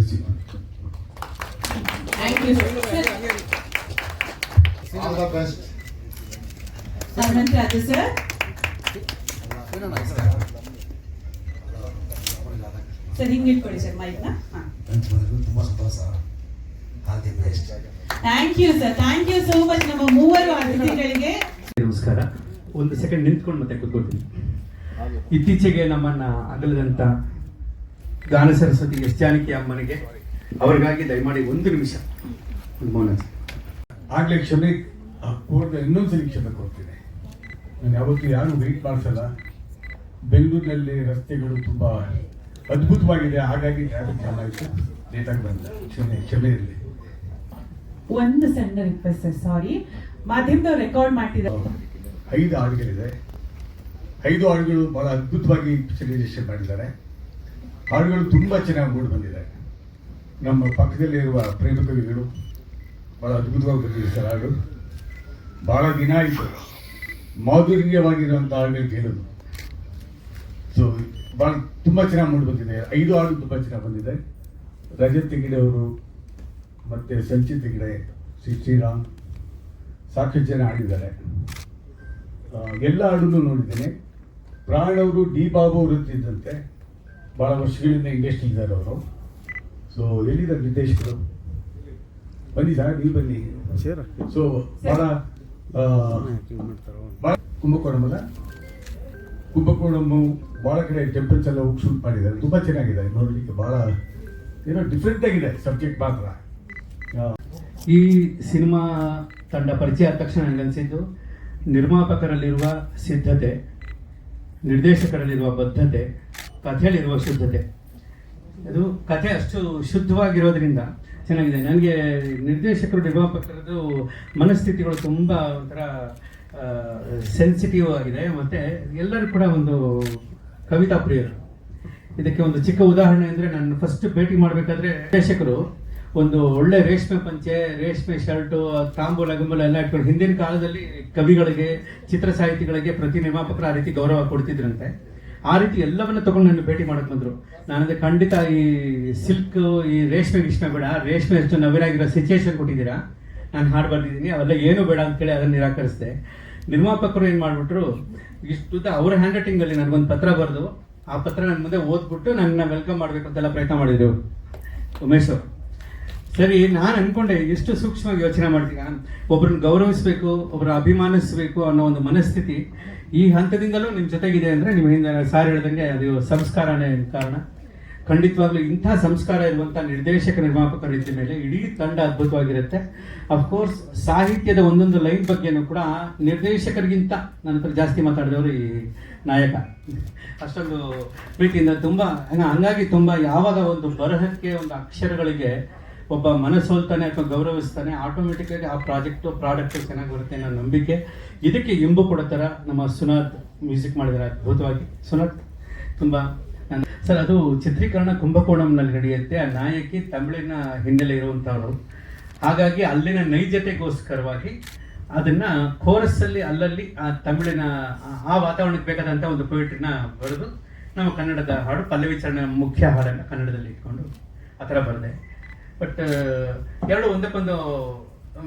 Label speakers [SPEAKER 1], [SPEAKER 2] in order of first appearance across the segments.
[SPEAKER 1] Music.
[SPEAKER 2] Thank you
[SPEAKER 1] all the best.
[SPEAKER 2] Raju sir. Sir ಹಿಂಗೆ ಇಟ್ಕೊಳ್ಳಿ sir ಮೈಕ್ನ.
[SPEAKER 1] ತುಂಬಾ ಸಂತೋಷ. All the best.
[SPEAKER 2] Thank you sir, thank you so much ನಮ್ಮ ಮೂವರು ಅತಿಥಿಗಳಿಗೆ.
[SPEAKER 3] ನಮಸ್ಕಾರ. ಒಂದು ಸೆಕೆಂಡ್ ನಿಂತ್ಕೊಂಡು ಮತ್ತೆ ಕೂತ್ಕೊಳ್ತೀನಿ. ಇತ್ತೀಚೆಗೆ ನಮ್ಮನ್ನ ಅಗಲದಂತ ಗಾನ ಸರಸ್ವತಿ ಎಸ್ ಜಾನಕಿ ಅಮ್ಮನಿಗೆ ಅವರಿಗಾಗಿ ದಯಮಾಡಿ ಒಂದು ನಿಮಿಷ ಮೌನ.
[SPEAKER 1] ಆಗ್ಲೇ ಕ್ಷಮೆ ಕೋರ್ಟ್ ಇನ್ನೊಂದ್ಸಲಿ ಕ್ಷಮೆ ಕೊಡ್ತೀನಿ. ನಾನು ಯಾವತ್ತೂ ಯಾರು ವೆಯ್ಟ್ ಮಾಡಿಸಲ್ಲ. ಬೆಂಗಳೂರಿನಲ್ಲಿ ರಸ್ತೆಗಳು ತುಂಬಾ ಅದ್ಭುತವಾಗಿದೆ, ಹಾಗಾಗಿ ಟ್ರಾಫಿಕ್ ಜಾಮ್ ಆಯಿತು, ಲೇಟಾಗಿ ಬಂದ. ಕ್ಷಮೆ ಇರಲಿ.
[SPEAKER 2] ಒಂದು ಸಣ್ಣ ರಿಕ್ವೆಸ್ಟ್ ಸರ್, ಸಾರಿ, ಮಾಧ್ಯಮದವ್ರು ರೆಕಾರ್ಡ್ ಮಾಡ್ತಿದ್ದಾರೆ.
[SPEAKER 1] 5 ಹಾಡುಗಳಿದೆ. 5 ಹಾಡುಗಳು ಬಹಳ ಅದ್ಭುತವಾಗಿ ಪಿಕ್ಚರೈಸೇಷನ್ ಮಾಡಿದ್ದಾರೆ. ಹಾಡುಗಳು ತುಂಬಾ ಚೆನ್ನಾಗಿ ಮೂಡಿ ಬಂದಿದೆ. ನಮ್ಮ ಪಕ್ಕದಲ್ಲಿರುವ ಪ್ರೇಮ ಕವಿಗಳು ಬಹಳ ಅದ್ಭುತವಾಗಿ ಬಂದಿದೆ ಸರ್. ಹಾಡು ಬಹಳ ದಿನ ಆಯಿತು ಮಾಧುರ್ಯವಾಗಿರುವಂಥ ಹಾಡುಗಳು ಕೇಳೋದು. ಸೊ ಬಹಳ ತುಂಬಾ ಚೆನ್ನಾಗಿ ಮೂಡಿ ಬಂದಿದೆ. 5 ಹಾಡು ತುಂಬಾ ಚೆನ್ನಾಗಿ ಬಂದಿದೆ. ರಜತ್ ಹೆಗ್ಡೆ ಅವರು ಮತ್ತೆ ಸಂಚಿತ್ ಹೆಗ್ಡೆ, ಶ್ರೀರಾಮ್ ಸಾಕಷ್ಟು ಜನ ಹಾಡಿದ್ದಾರೆ. ಎಲ್ಲ ಹಾಡನ್ನು ನೋಡಿದ್ದೇನೆ. ಪ್ರಾಣ್ ಅವರು, ಡಿ ಬಾಬು ಅವರು ಇದ್ದಂತೆ ಬಹಳ ವರ್ಷಗಳಿಂದ ಇಂಡಸ್ಟ್ರಿ ಇದ್ದಾರೆ ಅವರು. ಸೊ ಎಲ್ಲಿದ್ದಾರೆ ನಿರ್ದೇಶಕರು? ಬನ್ನಿ ಸರ್, ನೀವು ಬನ್ನಿ. ಸೊ ಬಹಳ ಕುಂಭಕೋಣಮಲ್ಲ, ಕುಂಭಕೋಣಮ್ಮು ಬಹಳ ಕಡೆ ಟೆಂಪಲ್ಸ್ ಎಲ್ಲ ಹೋಗಿ ಶೂಟ್ ಮಾಡಿದ್ದಾರೆ. ತುಂಬಾ ಚೆನ್ನಾಗಿದೆ ನೋಡಲಿಕ್ಕೆ. ಬಹಳ ಏನೋ ಡಿಫ್ರೆಂಟ್ ಆಗಿದೆ ಸಬ್ಜೆಕ್ಟ್ ಮಾತ್ರ.
[SPEAKER 3] ಈ ಸಿನಿಮಾ ತಂಡ ಪರಿಚಯ ಆದ ತಕ್ಷಣ ನನಗನ್ಸಿದ್ದು ನಿರ್ಮಾಪಕರಲ್ಲಿರುವ ಸಿದ್ಧತೆ, ನಿರ್ದೇಶಕರಲ್ಲಿರುವ ಬದ್ಧತೆ, ಕಥೆಯಲ್ಲಿರುವ ಶುದ್ಧತೆ. ಅದು ಕಥೆ ಅಷ್ಟು ಶುದ್ಧವಾಗಿರೋದ್ರಿಂದ ಚೆನ್ನಾಗಿದೆ. ನನಗೆ ನಿರ್ದೇಶಕರು, ನಿರ್ಮಾಪಕರದ್ದು ಮನಸ್ಥಿತಿಗಳು ತುಂಬ ಒಂಥರ ಸೆನ್ಸಿಟಿವ್ ಆಗಿದೆ. ಮತ್ತು ಎಲ್ಲರೂ ಕೂಡ ಒಂದು ಕವಿತಾ ಪ್ರಿಯರು. ಇದಕ್ಕೆ ಒಂದು ಚಿಕ್ಕ ಉದಾಹರಣೆ ಅಂದರೆ, ನಾನು ಫಸ್ಟ್ ಭೇಟಿ ಮಾಡಬೇಕಾದ್ರೆ ನಿರ್ದೇಶಕರು ಒಂದು ಒಳ್ಳೆ ರೇಷ್ಮೆ ಪಂಚೆ, ರೇಷ್ಮೆ ಶರ್ಟು, ತಾಂಬೂಲ ಗಿಂಬೂಲ ಎಲ್ಲ ಇಟ್ಕೊಂಡು, ಹಿಂದಿನ ಕಾಲದಲ್ಲಿ ಕವಿಗಳಿಗೆ, ಚಿತ್ರ ಸಾಹಿತಿಗಳಿಗೆ ಪ್ರತಿ ನಿರ್ಮಾಪಕರು ಆ ರೀತಿ ಗೌರವ ಕೊಡ್ತಿದ್ರಂತೆ. ಆ ರೀತಿ ಎಲ್ಲವನ್ನ ತಗೊಂಡು ನನ್ನ ಭೇಟಿ ಮಾಡಕ್ಕೆ ಬಂದರು. ನಾನಂದ್ರೆ ಖಂಡಿತ ಈ ಸಿಲ್ಕ್, ಈ ರೇಷ್ಮೆ ಬೇಡ, ರೇಷ್ಮೆ ಎಷ್ಟು ನವಿರಾಗಿರೋ ಸಿಚುಯೇಷನ್ ಕೊಟ್ಟಿದ್ದೀರಾ, ನಾನು ಹಾಡು ಬರ್ದಿದ್ದೀನಿ, ಅವೆಲ್ಲ ಏನೂ ಬೇಡ ಅಂತೇಳಿ ಅದನ್ನು ನಿರಾಕರಿಸಿದೆ. ನಿರ್ಮಾಪಕರು ಏನು ಮಾಡಿಬಿಟ್ರು, ಇಷ್ಟು ಅವರ ಹ್ಯಾಂಡ್ ರೈಟಿಂಗಲ್ಲಿ ನನಗೊಂದು ಪತ್ರ ಬರೆದು, ಆ ಪತ್ರ ನನ್ನ ಮುಂದೆ ಓದ್ಬಿಟ್ಟು ನನ್ನ ವೆಲ್ಕಮ್ ಮಾಡಬೇಕು ಅಂತೆಲ್ಲ ಪ್ರಯತ್ನ ಮಾಡಿದ್ರು ಉಮೇಶ್ ಅವರು. ಸರಿ, ನಾನು ಅನ್ಕೊಂಡೆ ಎಷ್ಟು ಸೂಕ್ಷ್ಮವಾಗಿ ಯೋಚನೆ ಮಾಡ್ತೀಗ, ಒಬ್ಬರನ್ನ ಗೌರವಿಸಬೇಕು, ಒಬ್ಬರ ಅಭಿಮಾನಿಸಬೇಕು ಅನ್ನೋ ಒಂದು ಮನಸ್ಥಿತಿ ಈ ಹಂತದಿಂದಲೂ ನಿಮ್ಮ ಜೊತೆಗಿದೆ ಅಂದರೆ, ನಿಮ್ಮಿಂದ ಸಾರ್ ಹೇಳ್ದಂಗೆ ಅದು ಸಂಸ್ಕಾರನೇ ಕಾರಣ. ಖಂಡಿತವಾಗ್ಲೂ ಇಂಥ ಸಂಸ್ಕಾರ ಇರುವಂಥ ನಿರ್ದೇಶಕ, ನಿರ್ಮಾಪಕರ ರೀತಿ ಮೇಲೆ ಇಡೀ ತಂಡ ಅದ್ಭುತವಾಗಿರುತ್ತೆ. ಅಫ್ಕೋರ್ಸ್ ಸಾಹಿತ್ಯದ ಒಂದೊಂದು ಲೈನ್ ಬಗ್ಗೆನೂ ಕೂಡ ನಿರ್ದೇಶಕರಿಗಿಂತ ನನ್ನ ಹತ್ರ ಜಾಸ್ತಿ ಮಾತಾಡಿದವರು ಈ ನಾಯಕ. ಅಷ್ಟೊಂದು ಪ್ರೀತಿಯಿಂದ ತುಂಬ ಹಂಗಾಗಿ ತುಂಬ ಯಾವಾಗ ಒಂದು ಬರಹಕ್ಕೆ, ಒಂದು ಅಕ್ಷರಗಳಿಗೆ ಒಬ್ಬ ಮನಸ್ಸೋಲ್ತಾನೆ ಅಥವಾ ಗೌರವಿಸ್ತಾನೆ, ಆಟೋಮೆಟಿಕ್ಕಾಗಿ ಆ ಪ್ರಾಡಕ್ಟ್ ಚೆನ್ನಾಗಿ ಬರುತ್ತೆ ಅನ್ನೋ ನಂಬಿಕೆ. ಇದಕ್ಕೆ ಇಂಬು ಕೊಡೋ ಥರ ನಮ್ಮ ಸುನಾಥ್ ಮ್ಯೂಸಿಕ್ ಮಾಡಿದ್ದಾರೆ ಅದ್ಭುತವಾಗಿ. ಸುನಾಥ್ ತುಂಬ ಸರ್, ಅದು ಚಿತ್ರೀಕರಣ ಕುಂಭಕೋಣಂನಲ್ಲಿ ನಡೆಯುತ್ತೆ. ಆ ನಾಯಕಿ ತಮಿಳಿನ ಹಿನ್ನೆಲೆ ಇರುವಂಥವ್ರು. ಹಾಗಾಗಿ ಅಲ್ಲಿನ ನೈಜತೆಗೋಸ್ಕರವಾಗಿ ಅದನ್ನ ಕೋರಸ್ಸಲ್ಲಿ ಅಲ್ಲಲ್ಲಿ ಆ ತಮಿಳಿನ ಆ ವಾತಾವರಣಕ್ಕೆ ಬೇಕಾದಂಥ ಒಂದು ಪೊಯಿಟ್ರಿನ ಬರೆದು ನಮ್ಮ ಕನ್ನಡದ ಹಾಡು ಪಲ್ಲವಿಚರಣ ಮುಖ್ಯ ಹಾಡನ್ನು ಕನ್ನಡದಲ್ಲಿ ಇಟ್ಕೊಂಡು ಆ ಥರ ಬರೆದೆ. ಬಟ್ ಎರಡು ಒಂದಕ್ಕೊಂದು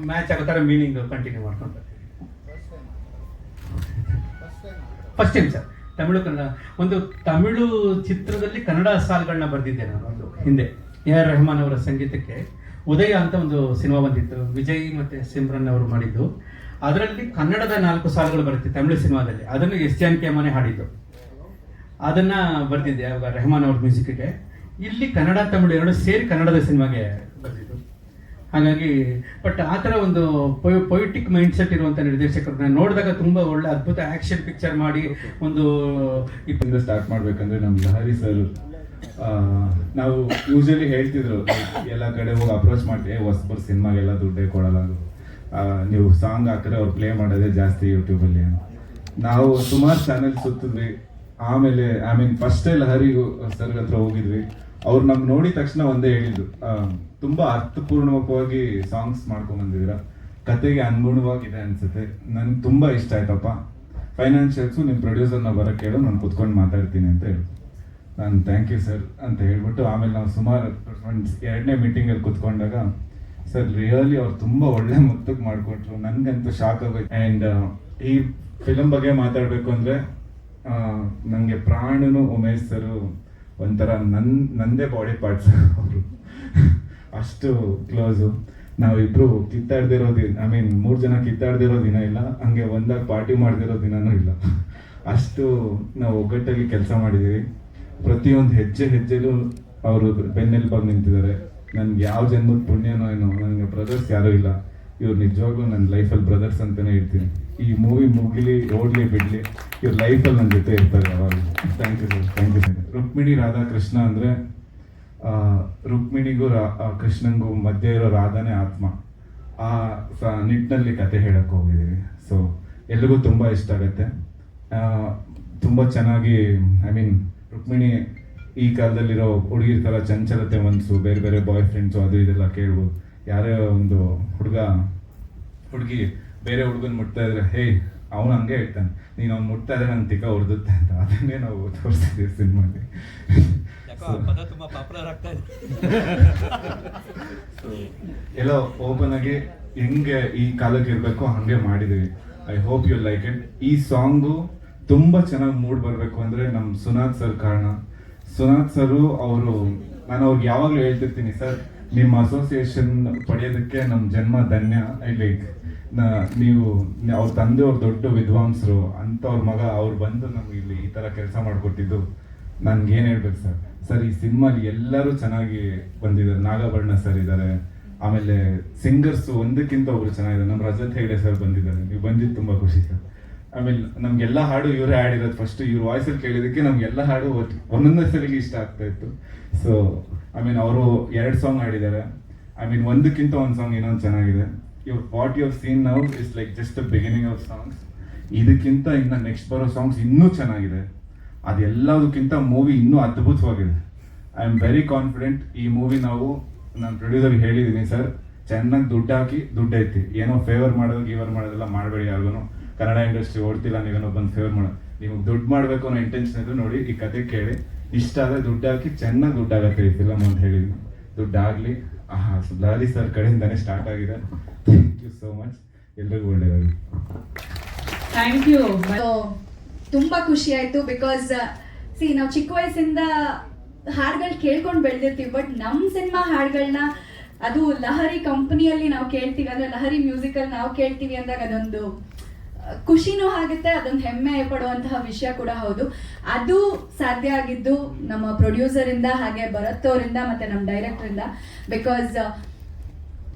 [SPEAKER 3] ಮ್ಯಾಚ್ ಆಗೋ ಥರ ಮೀನಿಂಗ್ ಕಂಟಿನ್ಯೂ ಮಾಡ್ಕೊಂಡು first time sir Tamil Kannada. ಒಂದು ತಮಿಳು ಚಿತ್ರದಲ್ಲಿ ಕನ್ನಡ ಸಾಲುಗಳನ್ನ ಬರೆದಿದ್ದೆ ನಾನು ಒಂದು ಹಿಂದೆ. AR ರೆಹಮಾನ್ ಅವರ ಸಂಗೀತಕ್ಕೆ ಉದಯ ಅಂತ ಒಂದು ಸಿನಿಮಾ ಬಂದಿತ್ತು, ವಿಜಯ್ ಮತ್ತೆ ಸಿಮ್ರನ್ ಅವರು ಮಾಡಿದ್ದು. ಅದರಲ್ಲಿ ಕನ್ನಡದ 4 ಸಾಲುಗಳು ಬರುತ್ತೆ ತಮಿಳು ಸಿನಿಮಾದಲ್ಲಿ. ಅದನ್ನು ಎಸ್ ಜಾನಕಿ ಅಮ್ಮನೇ ಹಾಡಿದ್ದು. ಅದನ್ನ ಬರೆದಿದ್ದೆ ಅವಾಗ ರೆಹಮಾನ್ ಅವ್ರ ಮ್ಯೂಸಿಕ್ಗೆ. ಇಲ್ಲಿ ಕನ್ನಡ ತಮಿಳು ಎರಡು ಸೇರಿ ಕನ್ನಡದ ಸಿನಿಮಾಗೆ ಬರೆದಿದ್ದು. ಹಾಗಾಗಿ ಬಟ್ ಆ ಥರ ಒಂದು ಪೊಯಿಟಿಕ್ ಮೈಂಡ್ ಸೆಟ್ ಇರುವಂಥ ನಿರ್ದೇಶಕರನ್ನ ನೋಡಿದಾಗ ತುಂಬ ಒಳ್ಳೆ ಅದ್ಭುತ ಆ್ಯಕ್ಷನ್ ಪಿಕ್ಚರ್ ಮಾಡಿ ಒಂದು
[SPEAKER 4] ಇಲ್ಲಿಂದ ಸ್ಟಾರ್ಟ್ ಮಾಡ್ಬೇಕಂದ್ರೆ ನಮ್ಮ ಲಹರಿ ಸರ್, ನಾವು ಯೂಶಲಿ ಹೇಳ್ತಿದ್ರು ಎಲ್ಲ ಕಡೆ ಹೋಗಿ ಅಪ್ರೋಚ್ ಮಾಡ್ತೀವಿ, ಹೊಸಬರ್ ಸಿನಿಮಾಗೆಲ್ಲ ದುಡ್ಡೇ ಕೊಡಲ್ಲ, ನೀವು ಸಾಂಗ್ ಹಾಕಿದ್ರೆ ಅವ್ರು ಪ್ಲೇ ಮಾಡೋದೇ ಜಾಸ್ತಿ ಯೂಟ್ಯೂಬಲ್ಲಿ. ನಾವು ಸುಮಾರು ಚಾನೆಲ್ ಸುತ್ತಿದ್ವಿ. ಆಮೇಲೆ ಫಸ್ಟ್ ಲಹರಿ ಸರ್ ಹತ್ರ ಹೋಗಿದ್ವಿ. ಅವ್ರು ನಮ್ಗೆ ನೋಡಿದ ತಕ್ಷಣ ಒಂದೇ ಹೇಳಿದ್ರು, ತುಂಬಾ ಅರ್ಥಪೂರ್ಣವಾಗಿ ಸಾಂಗ್ಸ್ ಮಾಡ್ಕೊಂಡ್ ಬಂದಿದ್ದೀರಾ, ಕತೆಗೆ ಅನುಗುಣವಾಗಿದೆ ಅನ್ಸುತ್ತೆ, ನನ್ಗೆ ತುಂಬಾ ಇಷ್ಟ ಆಯ್ತಪ್ಪ, ಫೈನಾನ್ಷಿಯಲ್ಸು ನಿಮ್ಮ ಪ್ರೊಡ್ಯೂಸರ್ನ ಬರಕ್ಕೆ ಹೇಳು, ನಾನು ಕುತ್ಕೊಂಡು ಮಾತಾಡ್ತೀನಿ ಅಂತ ಹೇಳಿ. ನಾನು ಥ್ಯಾಂಕ್ ಯು ಸರ್ ಅಂತ ಹೇಳ್ಬಿಟ್ಟು ಆಮೇಲೆ ನಾವು ಸುಮಾರು ಎರಡನೇ ಮೀಟಿಂಗಲ್ಲಿ ಕೂತ್ಕೊಂಡಾಗ ಸರ್ ರಿಯಲಿ ಅವ್ರು ತುಂಬ ಒಳ್ಳೆ ಮುತ್ತಕ್ಕೆ ಮಾಡಿಕೊಟ್ರು. ನನಗಂತೂ ಶಾಕ್ ಆಗೋಯ್ತು. ಆ್ಯಂಡ್ ಈ ಫಿಲಮ್ ಬಗ್ಗೆ ಮಾತಾಡಬೇಕು ಅಂದರೆ ನನಗೆ ಪ್ರಾಣನು ಉಮೇಶ್ ಸರು ಒಂಥರ ನಂದೇ ಬಾಡಿ ಪಾರ್ಟ್ಸ್ ಅವರು. ಅಷ್ಟು ಕ್ಲೋಸು. ನಾವಿಬ್ರು ಕಿತ್ತಾಡ್ದಿರೋ ದಿನ, ಐ ಮೀನ್ 3 ಜನ ಕಿತ್ತಾಡ್ದಿರೋ ದಿನ ಇಲ್ಲ, ಹಂಗೆ ಒಂದಾಗಿ ಪಾರ್ಟಿ ಮಾಡ್ದಿರೋ ದಿನನೂ ಇಲ್ಲ. ಅಷ್ಟು ನಾವು ಒಗ್ಗಟ್ಟಲ್ಲಿ ಕೆಲಸ ಮಾಡಿದ್ದೀವಿ. ಪ್ರತಿಯೊಂದು ಹೆಜ್ಜೆಲೂ ಅವರು ಬೆನ್ನೆಲುಬಾಗಿ ನಿಂತಿದ್ದಾರೆ. ನನ್ಗೆ ಯಾವ ಜನ್ಮದ ಪುಣ್ಯನೋ ಏನೋ, ನನಗೆ ಬ್ರದರ್ಸ್ ಯಾರೂ ಇಲ್ಲ. ಇವ್ರು ನಿಜವಾಗ್ಲೂ ನನ್ನ ಲೈಫಲ್ಲಿ ಬ್ರದರ್ಸ್ ಅಂತಲೇ ಇರ್ತೀನಿ. ಈ ಮೂವಿ ಮುಗಿಲಿ ಓಡ್ಲಿ ಬಿಡಲಿ, ಇವ್ರ ಲೈಫಲ್ಲಿ ನನ್ನ ಜೊತೆ ಇರ್ತಾರೆ ಯಾವಾಗ. Thank you sir, thank you sir. Rukmini Radhakrishna ಅಂದರೆ ರುಕ್ಮಿಣಿಗೂ ಕೃಷ್ಣಂಗೂ ಮಧ್ಯೆ ಇರೋ ರಾಧಾನೇ ಆತ್ಮ. ಆ ನಿಟ್ಟಿನಲ್ಲಿ ಕತೆ ಹೇಳಕ್ಕೆ ಹೋಗಿದ್ದೀವಿ. ಸೊ ಎಲ್ರಿಗೂ ತುಂಬ ಇಷ್ಟ ಆಗುತ್ತೆ. ತುಂಬ ಚೆನ್ನಾಗಿ, ಐ ಮೀನ್ ರುಕ್ಮಿಣಿ ಈ ಕಾಲದಲ್ಲಿರೋ ಹುಡುಗಿರ ಥರ ಚಂಚಲತೆ ಮನಸ್ಸು, ಬೇರೆ ಬೇರೆ ಬಾಯ್ ಫ್ರೆಂಡ್ಸು ಅದು ಇದೆಲ್ಲ ಕೇಳ್ಬೋದು. ಯಾರೇ ಒಂದು ಹುಡುಗಿ ಬೇರೆ ಹುಡುಗನ ಮುಟ್ತಾ ಇದ್ರೆ, ಹೇ ಅವನು ಹಂಗೆ ಹೇಳ್ತಾನೆ, ನೀನು ಅವ್ನು ಮುಟ್ತಾ ಇದ್ರೆ ನಂಗೆ ತಿಕ್ಕ ಹೊಡೆದುತ್ತೆ ಅಂತ. ಅದನ್ನೇ ನಾವು ತೋರಿಸ್ತಿದ್ದೀವಿ ಸಿನಿಮಾಲಿ. ಎಲ್ಲೋ ಓಪನ್ ಆಗಿ ಹೆಂಗೆ ಈ ಕಾಲಕ್ಕೆ ಇರಬೇಕು ಹಂಗೆ ಮಾಡಿದ್ದೀವಿ. I hope you like it. ಈ ಸಾಂಗು ತುಂಬ ಚೆನ್ನಾಗಿ ಮೂಡ್ ಬರಬೇಕು ಅಂದರೆ ನಮ್ಮ ಸುನಾಥ್ ಸರ್ ಕಾರಣ. ಸುನಾಥ್ ಸರು ಅವರು, ನಾನು ಅವ್ರಿಗೆ ಯಾವಾಗಲೂ ಹೇಳ್ತಿರ್ತೀನಿ, ಸರ್ ನಿಮ್ಮ ಅಸೋಸಿಯೇಷನ್ ಪಡೆಯೋದಕ್ಕೆ ನಮ್ಮ ಜನ್ಮ ಧನ್ಯ. ಲೈಕ್ ನೀವು ಅವ್ರ ತಂದೆಯವ್ರ ದೊಡ್ಡ ವಿದ್ವಾಂಸರು ಅಂಥವ್ರ ಮಗ ಅವ್ರು ಬಂದು ನಮ್ಗೆ ಇಲ್ಲಿ ಈ ಥರ ಕೆಲಸ ಮಾಡಿಕೊಟ್ಟಿದ್ದು ನನ್ಗೇನು ಹೇಳ್ಬೇಕು ಸರ್. ಸರ್ ಈ ಸಿನಿಮಾಲಿ ಎಲ್ಲರೂ ಚೆನ್ನಾಗಿ ಬಂದಿದ್ದಾರೆ. ನಾಗಭರಣ ಸರ್ ಇದ್ದಾರೆ, ಆಮೇಲೆ ಸಿಂಗರ್ಸು ಒಂದಕ್ಕಿಂತ ಒಬ್ರು ಚೆನ್ನಾಗಿದ್ದಾರೆ. ನಮ್ಮ ರಜತ್ ಹೆಗ್ಡೆ ಸರ್ ಬಂದಿದ್ದಾರೆ. ನೀವು ಬಂದಿದ್ದು ತುಂಬ ಖುಷಿ ಸರ್. ಆಮೇಲೆ ನಮ್ಗೆಲ್ಲ ಹಾಡು ಇವರೇ ಹಾಡಿರೋದು. ಫಸ್ಟ್ ಇವ್ರ ವಾಯ್ಸಲ್ಲಿ ಕೇಳಿದಕ್ಕೆ ನಮ್ಗೆಲ್ಲ ಹಾಡು ಒಂದೊಂದೇ ಸಲಿಗೆ ಇಷ್ಟ ಆಗ್ತಾ ಇತ್ತು. ಸೊ ಐ ಮೀನ್ ಅವರು 2 ಸಾಂಗ್ ಹಾಡಿದ್ದಾರೆ. ಐ ಮೀನ್ ಒಂದಕ್ಕಿಂತ ಒಂದು ಸಾಂಗ್ ಇನ್ನೊಂದು ಚೆನ್ನಾಗಿದೆ. What you have seen now is like just the beginning of songs. ಇದಕ್ಕಿಂತ ಇನ್ನು ನೆಕ್ಸ್ಟ್ ಬರೋ ಸಾಂಗ್ಸ್ ಇನ್ನೂ ಚೆನ್ನಾಗಿದೆ. ಅದೆಲ್ಲದಕ್ಕಿಂತ ಮೂವಿ ಇನ್ನೂ ಅದ್ಭುತವಾಗಿದೆ. I am very confident. ಈ ಮೂವಿ ನಾವು ನಾನು ಪ್ರೊಡ್ಯೂಸರ್ಗೆ ಹೇಳಿದ್ದೀನಿ, ಸರ್ ಚೆನ್ನಾಗಿ ದುಡ್ಡು ಹಾಕಿ ದುಡ್ಡು ಐತಿ, ಏನೋ ಫೇವರ್ ಮಾಡೋದೆಲ್ಲ ಮಾಡಬೇಡಿ. ಯಾರಿಗೂ ಕನ್ನಡ ಇಂಡಸ್ಟ್ರಿ ಓಡ್ತಿಲ್ಲ, ನೀವೇನೋ ಬಂದು ಫೇವರ್ ಮಾಡೋದು. ನಿಮಗೆ ದುಡ್ಡು ಮಾಡಬೇಕು ಅನ್ನೋ ಇಂಟೆನ್ಷನ್ ಇದ್ದು ನೋಡಿ ಈ ಕತೆ ಕೇಳಿ, ಇಷ್ಟ ಆದರೆ ದುಡ್ಡು ಹಾಕಿ, ಚೆನ್ನಾಗಿ ದುಡ್ಡಾಗತ್ತೆ ಈ ಫಿಲಮ್ ಅಂತ ಹೇಳಿದ್ವಿ. ದುಡ್ಡಾಗಲಿ. ಲಹರಿ ಸರ್ ಕಡೆಯಿಂದನೇ ಸ್ಟಾರ್ಟ್ ಆಗಿದೆ. Thank you so much. ಎಲ್ರಿಗೂ ಒಳ್ಳೆಯದಾಗಲಿ.
[SPEAKER 2] Thank you.
[SPEAKER 5] ತುಂಬಾ ಖುಷಿ ಆಯ್ತು. ಬಿಕಾಸ್ ನಾವು ಚಿಕ್ಕ ವಯಸ್ಸಿಂದ ಹಾಡುಗಳು ಕೇಳ್ಕೊಂಡು ಬೆಳೆದಿರ್ತೀವಿ, ಬಟ್ ನಮ್ಮ ಸಿನಿಮಾ ಹಾಡುಗಳನ್ನ ಅದು ಲಹರಿ ಕಂಪನಿಯಲ್ಲಿ ನಾವು ಕೇಳ್ತೀವಿ, ಅಂದ್ರೆ ಲಹರಿ ಮ್ಯೂಸಿಕಲ್ ನಾವು ಕೇಳ್ತೀವಿ ಅಂದಾಗ ಅದೊಂದು ಖುಷಿನೂ ಆಗುತ್ತೆ, ಅದೊಂದು ಹೆಮ್ಮೆ ಪಡುವಂತಹ ವಿಷಯ ಕೂಡ ಹೌದು. ಅದು ಸಾಧ್ಯ ಆಗಿದ್ದು ನಮ್ಮ ಪ್ರೊಡ್ಯೂಸರ್ ಇಂದ, ಹಾಗೆ ಭರತ್ ಅವರಿಂದ, ಮತ್ತೆ ನಮ್ಮ ಡೈರೆಕ್ಟರ್ ಇಂದ. ಬಿಕಾಸ್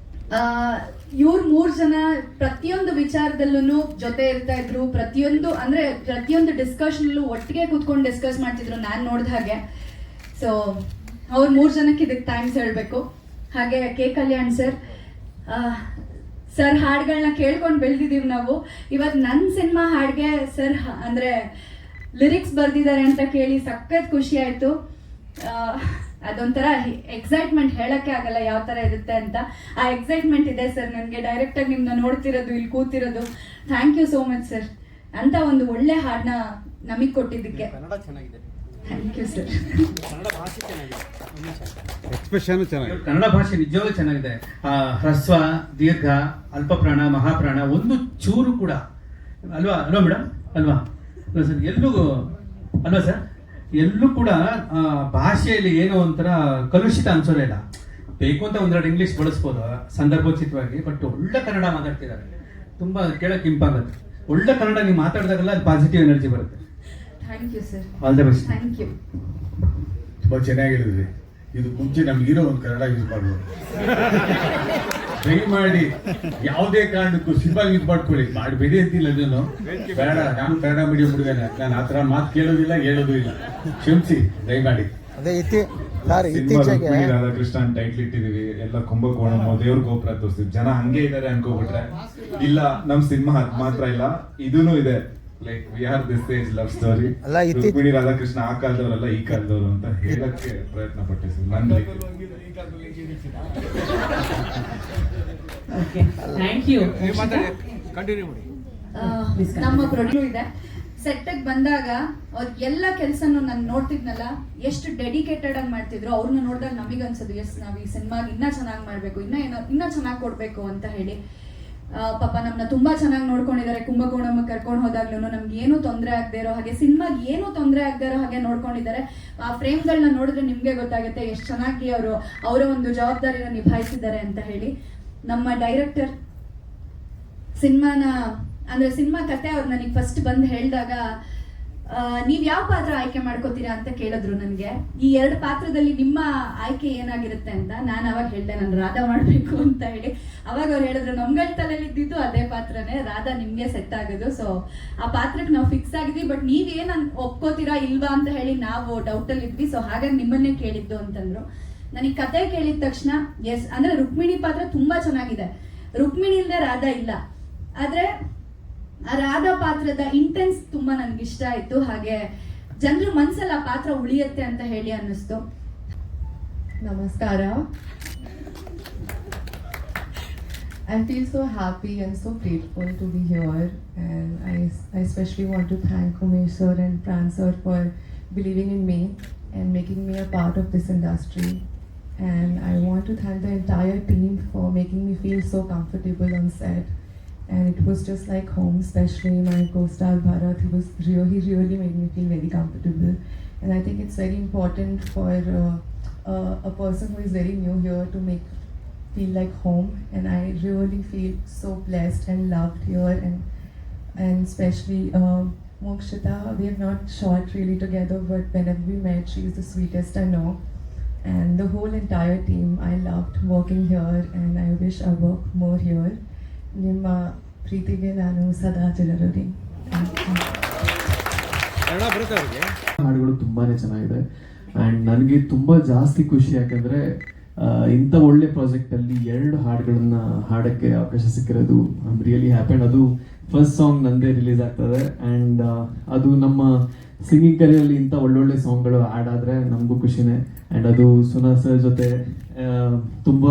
[SPEAKER 5] ಇವ್ರು 3 ಜನ ಪ್ರತಿಯೊಂದು ವಿಚಾರದಲ್ಲೂ ಜೊತೆ ಇರ್ತಾ ಇದ್ರು. ಪ್ರತಿಯೊಂದು ಡಿಸ್ಕಷನ್ಲೂ ಒಟ್ಟಿಗೆ ಕೂತ್ಕೊಂಡು ಡಿಸ್ಕಸ್ ಮಾಡ್ತಿದ್ರು ನಾನು ನೋಡಿದ ಹಾಗೆ. ಸೊ ಅವ್ರು 3 ಜನಕ್ಕೆ ಇದಕ್ಕೆ ಥ್ಯಾಂಕ್ಸ್ ಹೇಳಬೇಕು. ಹಾಗೆ ಕೆ ಕಲ್ಯಾಣ್ ಸರ್ ಹಾಡುಗಳನ್ನ ಕೇಳ್ಕೊಂಡು ಬೆಳೆದಿದ್ದೀವಿ ನಾವು. ಇವತ್ತು ನನ್ನ ಸಿನಿಮಾ ಹಾಡಿಗೆ ಸರ್ ಅಂದರೆ ಲಿರಿಕ್ಸ್ ಬರೆದಿದ್ದಾರೆ ಅಂತ ಕೇಳಿ ಸಖತ್ ಖುಷಿ ಆಯಿತು. ಅದೊಂಥರ ಎಕ್ಸೈಟ್ಮೆಂಟ್ ಹೇಳಕ್ಕೆ ಆಗಲ್ಲ ಯಾವ ಥರ ಇರುತ್ತೆ ಅಂತ. ಆ ಎಕ್ಸೈಟ್ಮೆಂಟ್ ಇದೆ ಸರ್ ನನಗೆ. ಡೈರೆಕ್ಟಾಗಿ ನಿಮ್ಮನ್ನ ನೋಡ್ತಿರೋದು, ಇಲ್ಲಿ ಕೂತಿರೋದು. Thank you so much sir. ಅಂತ ಒಂದು ಒಳ್ಳೆ ಹಾಡನ್ನ ನಮಗೆ ಕೊಟ್ಟಿದ್ದಕ್ಕೆ ಥ್ಯಾಂಕ್ ಯು ಸರ್.
[SPEAKER 1] ಎಕ್ಸ್ಪ್ರೆಷನ್ ಚೆನ್ನಾಗಿದೆ.
[SPEAKER 3] ಕನ್ನಡ ಭಾಷೆ ನಿಜವಾಗ್ಲೂ ಚೆನ್ನಾಗಿದೆ. ಹ್ರಸ್ವ, ದೀರ್ಘ, ಅಲ್ಪಪ್ರಾಣ, ಮಹಾಪ್ರಾಣ ಒಂದು ಚೂರು ಕೂಡ ಅಲ್ವಾ ಮೇಡಮ್? ಅಲ್ವಾ ಸರ್? ಅಲ್ವಾ ಸರ್? ಎಲ್ಲೂ ಕೂಡ ಭಾಷೆಯಲ್ಲಿ ಏನೋ ಒಂಥರ ಕಲುಷಿತ ಅನ್ಸೋದೇ ಇಲ್ಲ. ಬೇಕು ಅಂತ 1-2 ಇಂಗ್ಲೀಷ್ ಬಳಸ್ಬೋದು ಸಂದರ್ಭೋಚಿತವಾಗಿ, ಬಟ್ ಒಳ್ಳೆ ಕನ್ನಡ ಮಾತಾಡ್ತಿದ್ದಾರೆ. ತುಂಬ ಕೇಳಕ್ಕೆ ಇಂಪಾಗುತ್ತೆ. ಒಳ್ಳೆ ಕನ್ನಡ ನೀವು ಮಾತಾಡಿದಾಗಲ್ಲ ಅದು ಪಾಸಿಟಿವ್ ಎನರ್ಜಿ ಬರುತ್ತೆ.
[SPEAKER 5] Thank you sir.
[SPEAKER 3] All the best.
[SPEAKER 5] Thank you.
[SPEAKER 1] ತುಂಬ ಚೆನ್ನಾಗಿರುತ್ತೆ. ಇದು ಮುಂಚೆ ನಮಗಿರೋ ಒಂದು ಕನ್ನಡ ಯೂಸ್ ಮಾಡ್ಬೋದು. ದಯಮಾಡಿ ಯಾವುದೇ ಕಾರಣಕ್ಕೂ ಸಿನಿಮಾ ಯೂಸ್ ಮಾಡ್ಕೊಳ್ಳಿ, ಮಾಡಬೇಡಿ ಅಂತಿಲ್ಲ. ನಾನು ಬೇಡ, ನಾನು ಕನ್ನಡ ಮೀಡಿಯಂ ಹುಡುಗನ, ನಾನು ಆ ಥರ ಮಾತು ಕೇಳೋದಿಲ್ಲ, ಹೇಳೋದು ಇಲ್ಲ. ಕ್ಷಮಿಸಿ ದಯಮಾಡಿ.
[SPEAKER 4] ರುಕ್ಮಿಣಿ ರಾಧಾಕೃಷ್ಣ ಟೈಟ್ಲ್ ಇಟ್ಟಿದೀವಿ. ಎಲ್ಲ ಕುಂಭಕೋಣ ದೇವ್ರ ಗೋಪುರ ತೋರಿಸ್ತೀವಿ. ಜನ ಹಂಗೆ ಇದ್ದಾರೆ ಅನ್ಕೋಬಿಟ್ರೆ ಇಲ್ಲ, ನಮ್ ಸಿನಿಮಾ ಅದ್ ಮಾತ್ರ ಇಲ್ಲ, ಇದೂನು ಇದೆ. Like we are this age love story. Rukmini Radhakrishna ಆ ಕಾಲದವರಲ್ಲ ಈ ಕಾಲದವರು ಅಂತ ಹೇಳಕ್ಕೆ ಪ್ರಯತ್ನ ಪಟ್ಟೆ ಸರ್. ನನ್ನ
[SPEAKER 2] ಓಕೆ, ಥ್ಯಾಂಕ್ ಯು.
[SPEAKER 5] ನಮ್ಮ ಪ್ರೊಡ್ಯೂಸರ್ ಇದೆ ಸೆಟ್ಟಿಗೆ ಬಂದಾಗ ಅವ್ರ ಎಲ್ಲ ಕೆಲಸನೂ ನಾನು ನೋಡ್ತಿದ್ನಲ್ಲ, ಎಷ್ಟು ಡೆಡಿಕೇಟೆಡ್ ಆಗಿ ಮಾಡ್ತಿದ್ರು. ಅವ್ರನ್ನ ನೋಡಿದಾಗ ನಮಗೆ ಅನ್ಸೋದು ಎಸ್ ನಾವು ಈ ಸಿನಿಮಾಗೆ ಇನ್ನೂ ಚೆನ್ನಾಗಿ ಮಾಡಬೇಕು, ಇನ್ನೂ ಚೆನ್ನಾಗಿ ಕೊಡಬೇಕು ಅಂತ ಹೇಳಿ. ಪಾಪ ನಮ್ಮನ್ನ ತುಂಬಾ ಚೆನ್ನಾಗಿ ನೋಡ್ಕೊಂಡಿದ್ದಾರೆ. ಕುಂಭಕೋಣಮ್ಮ ಕರ್ಕೊಂಡು ಹೋದಾಗ್ಲೂ ನಮ್ಗೆ ಏನೂ ತೊಂದರೆ ಆಗದೆ ಇರೋ ಹಾಗೆ, ಸಿನಿಮಾಗೆ ಏನೂ ತೊಂದರೆ ಆಗದೆ ಇರೋ ಹಾಗೆ ನೋಡ್ಕೊಂಡಿದ್ದಾರೆ. ಆ ಫ್ರೇಮ್ಗಳನ್ನ ನೋಡಿದ್ರೆ ನಿಮಗೆ ಗೊತ್ತಾಗುತ್ತೆ ಎಷ್ಟು ಚೆನ್ನಾಗಿ ಅವರು ಅವರ ಒಂದು ಜವಾಬ್ದಾರಿನ ನಿಭಾಯಿಸಿದ್ದಾರೆ ಅಂತ ಹೇಳಿ. ನಮ್ಮ ಡೈರೆಕ್ಟರ್ ಸಿನಿಮಾ ಕತೆ ಅವ್ರು ನನಗೆ ಫಸ್ಟ್ ಬಂದು ಹೇಳಿದಾಗ ನೀವ್ ಯಾವ ಪಾತ್ರ ಆಯ್ಕೆ ಮಾಡ್ಕೋತೀರಾ ಅಂತ ಕೇಳಿದ್ರು ನನಗೆ. ಈ 2 ಪಾತ್ರದಲ್ಲಿ ನಿಮ್ಮ ಆಯ್ಕೆ ಏನಾಗಿರುತ್ತೆ ಅಂತ. ನಾನು ಅವಾಗ ಹೇಳ್ದೆ ನಾನು ರಾಧಾ ಮಾಡ್ಬೇಕು ಅಂತ ಹೇಳಿ. ಅವಾಗ ಅವ್ರು ಹೇಳಿದ್ರು ನಮ್ಗಳ ತಲೆಯಲ್ಲಿ ಇದ್ದಿದ್ದು ಅದೇ ಪಾತ್ರನೇ, ರಾಧಾ ನಿಮ್ಗೆ ಸೆಟ್ ಆಗೋದು. ಸೊ ಆ ಪಾತ್ರಕ್ಕೆ ನಾವು ಫಿಕ್ಸ್ ಆಗಿದ್ವಿ. ಬಟ್ ನೀವೇನ್ ಒಪ್ಕೋತೀರಾ ಇಲ್ವಾ ಅಂತ ಹೇಳಿ ನಾವು ಡೌಟಲ್ಲಿ ಇದ್ವಿ. ಸೊ ಹಾಗಾಗಿ ನಿಮ್ಮನ್ನೇ ಕೇಳಿದ್ದು ಅಂತಂದ್ರು. ನನಗೆ ಕತೆ ಕೇಳಿದ ತಕ್ಷಣ ಎಸ್ ಅಂದ್ರೆ ರುಕ್ಮಿಣಿ ಪಾತ್ರ ತುಂಬಾ ಚೆನ್ನಾಗಿದೆ. ರುಕ್ಮಿಣಿ ಇಲ್ಲದೆ ರಾಧಾ ಇಲ್ಲ. ಆದ್ರೆ ಆ ರಾಧಾ ಪಾತ್ರದ ಇಂಟೆನ್ಸ್ ತುಂಬಾ ನನ್ಗೆ ಇಷ್ಟ ಆಯ್ತು. ಹಾಗೆ ಜನರ ಮನ್ಸಲ್ಲಿ ಆ ಪಾತ್ರ ಉಳಿಯುತ್ತೆ ಅಂತ ಹೇಳಿ ಅನ್ನಿಸ್ತು.
[SPEAKER 6] Namaskara. I feel so happy and so grateful to be here, and I especially want to thank Umesh sir and Pran sir for believing in me and making me a part of this industry. And I want to thank the entire team for making me feel so comfortable on set. And it was just like home, especially my co-star Bharat. He really made me feel very comfortable. And I think it's very important for a person who is very new here to feel like home. And I really feel so blessed and loved here. And especially Mokshita, we have not shot really together, but whenever we met, she is the sweetest I know. And the whole entire team, I loved working here, and I wish I worked more here. ನಿಮ್ಮ ಪ್ರೀತಿಗೆ ನಾನು ಸದಾ ಚಿರಋಣಿ.
[SPEAKER 7] ಹಾಡುಗಳು ತುಂಬಾನೇ ಚೆನ್ನಾಗಿದೆ. And ನನಗೆ ತುಂಬ ಜಾಸ್ತಿ ಖುಷಿ ಯಾಕಂದರೆ ಇಂಥ ಒಳ್ಳೆ ಪ್ರಾಜೆಕ್ಟಲ್ಲಿ 2 ಹಾಡುಗಳನ್ನ ಹಾಡೋಕ್ಕೆ ಅವಕಾಶ ಸಿಕ್ಕಿರೋದು I am really happy. And ಅದು ಫಸ್ಟ್ ಸಾಂಗ್ ನಂದೇ ರಿಲೀಸ್ ಆಗ್ತದೆ. ಆ್ಯಂಡ್ ಅದು ನಮ್ಮ ಸಿಂಗಿಂಗ್ ಕರಿಯಲ್ಲಿ ಇಂಥ ಒಳ್ಳೊಳ್ಳೆ ಸಾಂಗ್ಗಳು ಆ್ಯಡ್ ಆದರೆ ನಮಗೂ ಖುಷಿನೇ. ಆ್ಯಂಡ್ ಅದು ಸುನಾ ಸರ್ ಜೊತೆ ತುಂಬ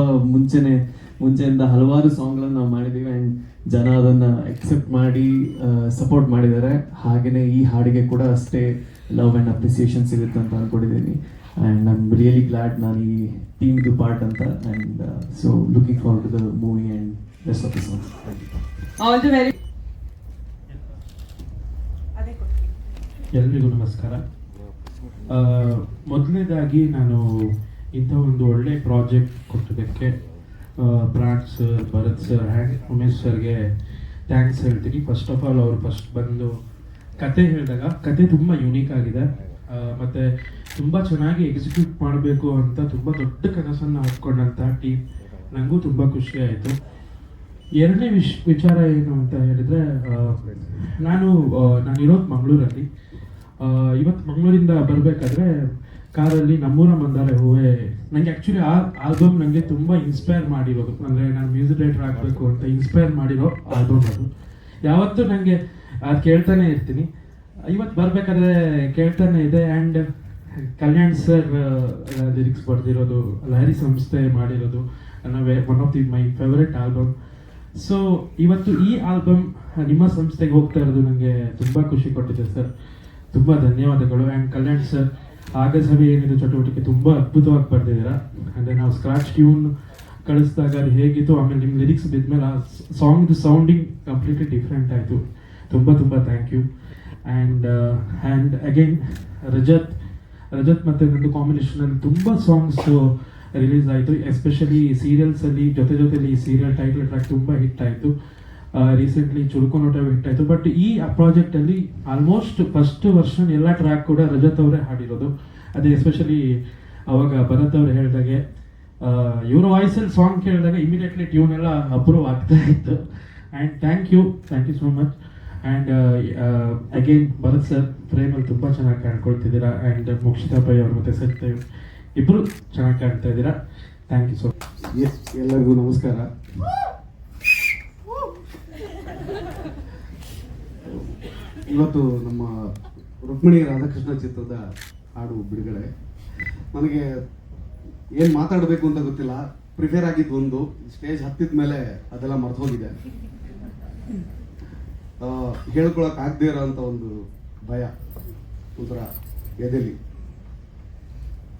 [SPEAKER 7] ಮುಂಚೆಯಿಂದ ಹಲವಾರು ಸಾಂಗ್ಗಳನ್ನು ನಾವು ಮಾಡಿದ್ದೀವಿ. ಆ್ಯಂಡ್ ಜನ ಅದನ್ನು ಎಕ್ಸೆಪ್ಟ್ ಮಾಡಿ ಸಪೋರ್ಟ್ ಮಾಡಿದ್ದಾರೆ. ಹಾಗೆಯೇ ಈ ಹಾಡಿಗೆ ಕೂಡ ಅಷ್ಟೇ ಲವ್ ಆ್ಯಂಡ್ ಅಪ್ರಿಸಿಯೇಷನ್ ಸಿಗುತ್ತೆ ಅಂತ ಅಂದ್ಕೊಂಡಿದ್ದೀನಿ. And I am really glad ನಾನು ಈ ಟೀಮ್ದು ಪಾರ್ಟ್ ಅಂತ. And so looking forward to the movie and rest of the songs.
[SPEAKER 2] All the very.
[SPEAKER 8] ಎಲ್ರಿಗೂ ನಮಸ್ಕಾರ. ಮೊದಲನೇದಾಗಿ ನಾನು ಇಂಥ ಒಂದು ಒಳ್ಳೆ ಪ್ರಾಜೆಕ್ಟ್ ಕೊಟ್ಟಿದ್ದಕ್ಕೆ Pran sir, Bharath sir and Umesh ಸರ್ಗೆ ಥ್ಯಾಂಕ್ಸ್ ಹೇಳ್ತೀನಿ. ಫಸ್ಟ್ ಆಫ್ ಆಲ್ ಅವರು ಫಸ್ಟ್ ಬಂದು ಕತೆ ಹೇಳಿದಾಗ ಕತೆ ತುಂಬ ಯುನೀಕ್ ಆಗಿದೆ ಮತ್ತು ತುಂಬ ಚೆನ್ನಾಗಿ ಎಕ್ಸಿಕ್ಯೂಟ್ ಮಾಡಬೇಕು ಅಂತ ತುಂಬ ದೊಡ್ಡ ಕನಸನ್ನು ಹಾಕ್ಕೊಂಡಂಥ ಟೀಮ್. ನನಗೂ ತುಂಬ ಖುಷಿ ಆಯಿತು. ಎರಡನೇ ವಿಚಾರ ಏನು ಅಂತ ಹೇಳಿದರೆ, ನಾನಿರೋದು ಮಂಗಳೂರಲ್ಲಿ. ಇವತ್ತು ಮಂಗಳೂರಿಂದ ಬರಬೇಕಾದ್ರೆ ಕಾರಲ್ಲಿ ನಮ್ಮೂರ ಮಂದಾರ ಹೂವೆ ನನಗೆ ಆ್ಯಕ್ಚುಲಿ ಆ ಆಲ್ಬಮ್ ನನಗೆ ತುಂಬ ಇನ್ಸ್ಪೈರ್ ಮಾಡಿರೋದು. ಅಂದರೆ ನಾನು ಮ್ಯೂಸಿಕ್ ಡೈರೆಕ್ಟರ್ ಆಗಬೇಕು ಅಂತ ಇನ್ಸ್ಪೈರ್ ಮಾಡಿರೋ ಆಲ್ಬಮ್ ಅದು. ಯಾವತ್ತೂ ನನಗೆ ಅದು ಕೇಳ್ತಾನೆ ಇರ್ತೀನಿ. ಇವತ್ತು ಬರಬೇಕಾದ್ರೆ ಕೇಳ್ತಾನೆ ಇದೆ. ಆ್ಯಂಡ್ ಕಲ್ಯಾಣ್ ಸರ್ ಲಿರಿಕ್ಸ್ ಬರೆದಿರೋದು, ಲಹರಿ ಸಂಸ್ಥೆ ಮಾಡಿರೋದು one of my favourite album. So ಇವತ್ತು ಈ ಆಲ್ಬಮ್ ನಿಮ್ಮ ಸಂಸ್ಥೆಗೆ ಹೋಗ್ತಾ ಇರೋದು ನನಗೆ ತುಂಬ ಖುಷಿ ಕೊಟ್ಟಿದೆ ಸರ್. ತುಂಬ ಧನ್ಯವಾದಗಳು. ಆ್ಯಂಡ್ ಕಲ್ಯಾಣ್ ಸರ್ ಆಗಸಭೆ ಏನಿದೆ ಚಟುವಟಿಕೆ ತುಂಬ ಅದ್ಭುತವಾಗಿ ಬರ್ತಿದ್ದೀರಾ. ಅಂದರೆ ನಾವು ಸ್ಕ್ರಾಚ್ ಟ್ಯೂನ್ ಕಳಿಸಿದಾಗ ಅದು ಹೇಗಿತ್ತು, ಆಮೇಲೆ ನಿಮ್ಮ ಲಿರಿಕ್ಸ್ ಬಿದ್ಮೇಲೆ ಆ ಸಾಂಗ್ದು ಸೌಂಡಿಂಗ್ ಕಂಪ್ಲೀಟ್ಲಿ ಡಿಫ್ರೆಂಟ್ ಆಯಿತು. ತುಂಬ thank you. And again Rajat ಮತ್ತು ನಂದು ಕಾಂಬಿನೇಷನಲ್ಲಿ ತುಂಬ ಸಾಂಗ್ಸು ರಿಲೀಸ್ ಆಯಿತು. ಎಸ್ಪೆಷಲಿ ಸೀರಿಯಲ್ಸಲ್ಲಿ ಜೊತೆಲಿ ಈ ಸೀರಿಯಲ್ ಟೈಟಲ್ ಟ್ರ್ಯಾಕ್ ತುಂಬ ಹಿಟ್ ಆಯಿತು. ರೀಸೆಂಟ್ಲಿ ಚುರುಕು ನೋಟ ಹಿಟ್ ಆಯಿತು. ಬಟ್ ಈ ಪ್ರಾಜೆಕ್ಟಲ್ಲಿ ಆಲ್ಮೋಸ್ಟ್ ಫಸ್ಟ್ ವರ್ಷನ್ ಎಲ್ಲ ಟ್ರ್ಯಾಕ್ ಕೂಡ ರಜತ್ ಅವರೇ ಹಾಡಿರೋದು. ಅದೇ ಎಸ್ಪೆಷಲಿ ಅವಾಗ ಭರತ್ ಅವರು ಹೇಳಿದಾಗೆ ಇವರ ವಾಯ್ಸಲ್ಲಿ ಸಾಂಗ್ ಕೇಳಿದಾಗ ಇಮಿಡಿಯೇಟ್ಲಿ ಟ್ಯೂನ್ ಎಲ್ಲ ಅಪ್ರೂವ್ ಆಗ್ತಾ ಇತ್ತು. And thank you so much. And again Bharath sir ಫ್ರೇಮಲ್ಲಿ ತುಂಬ ಚೆನ್ನಾಗಿ ಕಾಣ್ಕೊಳ್ತಿದ್ದೀರಾ. ಆ್ಯಂಡ್ ಮೋಕ್ಷಿತಾ ಪೈ ಅವರು ಮತ್ತು ಸತ್ಯ ಇಬ್ಬರು ಚೆನ್ನಾಗಿ ಕಾಣ್ತಾ ಇದ್ದೀರಾ. Thank you so much.
[SPEAKER 7] ಎಲ್ಲರಿಗೂ ನಮಸ್ಕಾರ. ಇವತ್ತು ನಮ್ಮ ರುಕ್ಮಿಣಿ ರಾಧಾಕೃಷ್ಣ ಚಿತ್ರದ ಹಾಡು ಬಿಡುಗಡೆ. ನನಗೆ ಏನು ಮಾತಾಡಬೇಕು ಅಂತ ಗೊತ್ತಿಲ್ಲ. ಪ್ರಿಪೇರ್ ಆಗಿದ್ದು ಒಂದು, ಸ್ಟೇಜ್ ಹತ್ತಿದ ಮೇಲೆ ಅದೆಲ್ಲ ಮರ್ತು ಹೋಗಿದೆ. ಹೇಳ್ಕೊಳಕ್ ಆಗದೆ ಇರೋ ಅಂತ ಒಂದು
[SPEAKER 9] ಭಯ ಒಂಥರ ಎದೆಲಿ.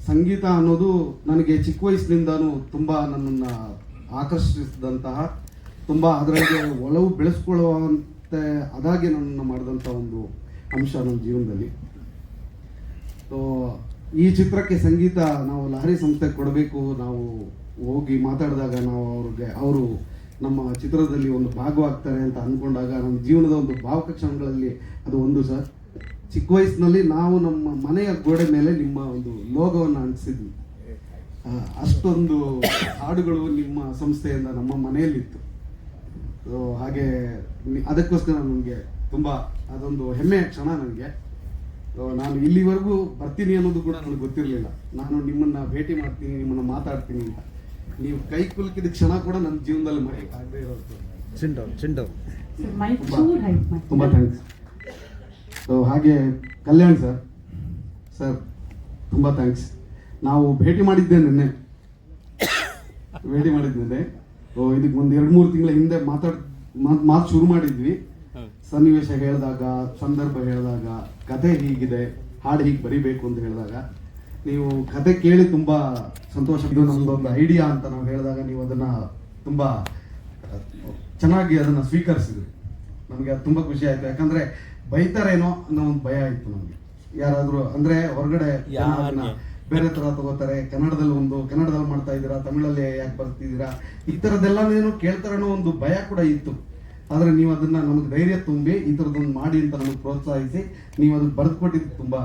[SPEAKER 9] ಸಂಗೀತ ಅನ್ನೋದು ನನಗೆ ಚಿಕ್ಕ ವಯಸ್ಸಿನಿಂದನೂ ತುಂಬ ನನ್ನನ್ನು ಆಕರ್ಷಿಸಿದಂತಹ, ತುಂಬ ಅದರಲ್ಲಿ ಒಲವು ಬೆಳೆಸ್ಕೊಳ್ಳುವಂತೆ ಅದಾಗೆ ನನ್ನನ್ನು ಮಾಡಿದಂಥ ಒಂದು ಅಂಶ ನನ್ನ ಜೀವನದಲ್ಲಿ. ಸೊ ಈ ಚಿತ್ರಕ್ಕೆ ಸಂಗೀತ ನಾವು ಲಹರಿ ಸಂಸ್ಥೆಗೆ ಕೊಡಬೇಕು, ನಾವು ಹೋಗಿ ಮಾತಾಡಿದಾಗ ನಾವು ಅವರು ನಮ್ಮ ಚಿತ್ರದಲ್ಲಿ ಒಂದು ಭಾಗವಾಗ್ತಾರೆ ಅಂತ ಅಂದ್ಕೊಂಡಾಗ ನಮ್ಮ ಜೀವನದ ಒಂದು ಭಾವುಕ ಕ್ಷಣಗಳಲ್ಲಿ ಅದು ಒಂದು ಸರ್. ಚಿಕ್ಕ ವಯಸ್ಸಿನಲ್ಲಿ ನಾವು ನಮ್ಮ ಮನೆಯ ಗೋಡೆ ಮೇಲೆ ನಿಮ್ಮ ಒಂದು ಲೋಗೋವನ್ನು ಅಂಟಿಸಿದ್ವಿ. ಅಷ್ಟೊಂದು ಹಾಡುಗಳು ನಿಮ್ಮ ಸಂಸ್ಥೆಯಿಂದ ನಮ್ಮ ಮನೆಯಲ್ಲಿತ್ತು. ಸೊ ಹಾಗೆ ಅದಕ್ಕೋಸ್ಕರ ನನಗೆ ತುಂಬ ಅದೊಂದು ಹೆಮ್ಮೆಯ ಕ್ಷಣ ನನಗೆ. ನಾನು ಇಲ್ಲಿವರೆಗೂ ಬರ್ತೀನಿ ಅನ್ನೋದು ಕೂಡ ನನಗೆ ಗೊತ್ತಿರಲಿಲ್ಲ. ನಾನು ನಿಮ್ಮನ್ನು ಭೇಟಿ ಮಾಡ್ತೀನಿ, ನಿಮ್ಮನ್ನು ಮಾತಾಡ್ತೀನಿ ಅಂತ ನೀವು ಕೈ ಕುಲುಕಿದ ಕ್ಷಣ ಕೂಡ ನನ್ನ ಜೀವನದಲ್ಲಿ ಮರೆಯೋಕ್ಕಾಗದೇ ಇರೋದು.
[SPEAKER 2] ಮೈಕ್ ಚೂರ್ ಹೈಟ್ ಮಾಡಿ.
[SPEAKER 9] ತುಂಬ ಥ್ಯಾಂಕ್ಸ್. ಸೊ ಹಾಗೆ ಕಲ್ಯಾಣ್ ಸರ್ ತುಂಬ ಥ್ಯಾಂಕ್ಸ್. ನಾವು ಭೇಟಿ ಮಾಡಿದ್ದೆ ನಿನ್ನೆ. ಇದಕ್ಕೆ ಒಂದು 2-3 ತಿಂಗಳ ಹಿಂದೆ ಮಾತು ಶುರು ಮಾಡಿದ್ವಿ. ಸನ್ನಿವೇಶ ಹೇಳಿದಾಗ, ಸಂದರ್ಭ ಹೇಳಿದಾಗ, ಕತೆ ಹೀಗಿದೆ, ಹಾಡು ಹೀಗೆ ಬರಿಬೇಕು ಅಂತ ಹೇಳಿದಾಗ ನೀವು ಕತೆ ಕೇಳಿ ತುಂಬ ಸಂತೋಷ. ಇದು ನಮ್ದೊಂದು ಐಡಿಯಾ ಅಂತ ನಾವು ಹೇಳಿದಾಗ ನೀವು ಅದನ್ನು ತುಂಬ ಚೆನ್ನಾಗಿ ಅದನ್ನು ಸ್ವೀಕರಿಸಿದ್ರಿ. ನಮಗೆ ಅದು ತುಂಬ ಖುಷಿ ಆಯಿತು. ಯಾಕಂದರೆ ಬೈತಾರೇನೋ ಅನ್ನೋ ಒಂದು ಭಯ ಇತ್ತು ನಮಗೆ. ಯಾರಾದರೂ ಅಂದರೆ ಹೊರಗಡೆ ಬೇರೆ ಥರ ತಗೋತಾರೆ, ಕನ್ನಡದಲ್ಲಿ ಮಾಡ್ತಾ ಇದ್ದೀರಾ, ತಮಿಳಲ್ಲಿ ಯಾಕೆ ಬರ್ತಿದ್ದೀರಾ, ಈ ಥರದ್ದೆಲ್ಲನೇನೋ ಕೇಳ್ತಾರೇನೋ ಒಂದು ಭಯ ಕೂಡ ಇತ್ತು. ಆದರೆ ನೀವು ಅದನ್ನು ನಮಗೆ ಧೈರ್ಯ ತುಂಬಿ ಈ ಥರದ್ದೊಂದು ಮಾಡಿ ಅಂತ ನಮಗೆ ಪ್ರೋತ್ಸಾಹಿಸಿ ನೀವು ಅದನ್ನು ಬರೆದುಕೊಟ್ಟಿದ್ದು ತುಂಬ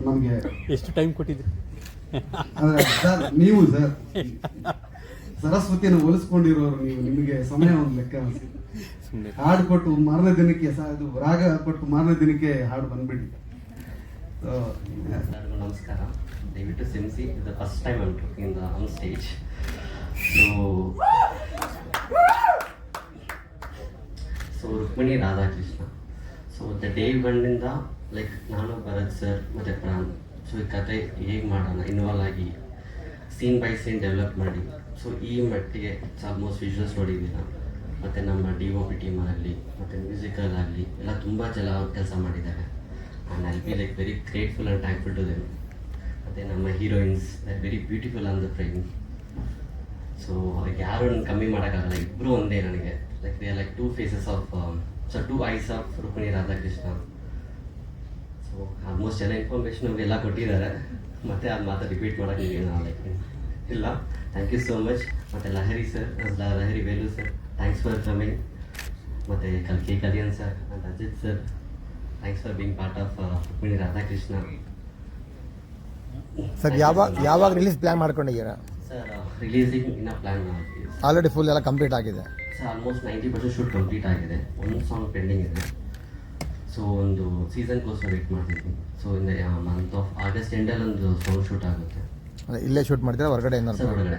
[SPEAKER 9] ನಮಗೆ.
[SPEAKER 10] ಎಷ್ಟು ಟೈಮ್ ಕೊಟ್ಟಿದ್ರಿ
[SPEAKER 9] ಸರ್? ನೀವು ಸರ್ ಸರಸ್ವತಿಯನ್ನು ಹೋಲಿಸ್ಕೊಂಡಿರೋರು ನೀವು. ನಿಮಗೆ ಸಮಯ ಒಂದು ಲೆಕ್ಕ ಹಾಡು ಕೊಟ್ಟು ಮಾರನೇ ದಿನಕ್ಕೆ ಇದು ರಾಗ ಕೊಟ್ಟು ಮಾರನೇ ದಿನಕ್ಕೆ ಹಾಡು ಬಂದ್ಬಿಡಿ.
[SPEAKER 11] ನಮಸ್ಕಾರ, ದಯವಿಟ್ಟು ಕ್ಷಮಿಸಿ. The first time I am talking on stage. So Rukmini Radhakrishna. So the day ಒನ್ನಿಂದ ಲೈಕ್ ನಾನು, ಭರತ್ ಸರ್ ಮತ್ತು ಪ್ರಾಣ್, ಸೊ ಈ ಕತೆ ಹೇಗೆ ಮಾಡೋಣ ಇನ್ವಾಲ್ವ್ ಆಗಿ ಸೀನ್ ಬೈ ಸೀನ್ ಡೆವಲಪ್ ಮಾಡಿ ಸೊ ಈ ಮಟ್ಟಿಗೆ ಆಲ್ಮೋಸ್ಟ್ ವಿಜುವಲ್ಸ್ ನೋಡಿದ್ದೀರ. ಮತ್ತು ನಮ್ಮ DOP ಟೀಮಲ್ಲಿ ಮತ್ತು ಮ್ಯೂಸಿಕಲ್ ಆಗಲಿ ಎಲ್ಲ ತುಂಬ ಜನ ಕೆಲಸ ಮಾಡಿದ್ದಾರೆ. And I be like very grateful and thankful to them. ಮತ್ತು ನಮ್ಮ heroines very beautiful on the frame. So ಅವ್ರಿಗೆ ಯಾರು ಕಮ್ಮಿ ಮಾಡೋಕ್ಕಾಗಲ್ಲ, ಇಬ್ಬರು ಒಂದೇ ನನಗೆ. Like they are like 2 faces of two eyes of Rukmini Radhakrishna. So almost ಎಲ್ಲ ಇನ್ಫಾರ್ಮೇಷನ್ ಎಲ್ಲ ಕೊಟ್ಟಿದ್ದಾರೆ, ಮತ್ತು ಅದು ಮಾತ್ರ ರಿಪೀಟ್ ಮಾಡೋಕ್ಕೆ ಲೈಕ್ ಇಲ್ಲ. Thank you so much. ಮತ್ತು Lahari sir, Lahari Velu sir, thanks for coming. ಮತ್ತು Kalyan sir and Ajith sir, thanks for being part of Rukmini Radhakrishna.
[SPEAKER 10] Sir ಯಾವಾಗ ರಿಲೀಸ್ ಪ್ಲಾನ್ ಮಾಡ್ಕೊಂಡಿದ್ದೀರಾ?
[SPEAKER 11] ಸರ್ ರಿಲೀಸಿಂಗ್ ಇನ್ನ ಪ್ಲಾನ್
[SPEAKER 10] ಆಲ್ರೆಡಿ ಫುಲ್ ಎಲ್ಲ ಕಂಪ್ಲೀಟ್ ಆಗಿದೆ.
[SPEAKER 11] ಸರ್ ಆಲ್ಮೋಸ್ಟ್ 90% ಶೂಟ್ ಕಂಪ್ಲೀಟ್ ಆಗಿದೆ. ಒಂದು ಸಾಂಗ್ ಪೆಂಡಿಂಗ್ ಇದೆ. ಸೊ ಒಂದು ಸೀಸನ್ಗೋಸ್ಕರ ವೇಟ್ ಮಾಡ್ತಿದ್ದೀನಿ. So in month of August ಎಂಡಲ್ಲಿ ಒಂದು ಸಾಂಗ್ ಶೂಟ್ ಆಗುತ್ತೆ.
[SPEAKER 10] ಇಲ್ಲೇ ಶೂಟ್ ಮಾಡ್ತೀರಾ ಹೊರಗಡೆ?
[SPEAKER 11] ಹೊರಗಡೆ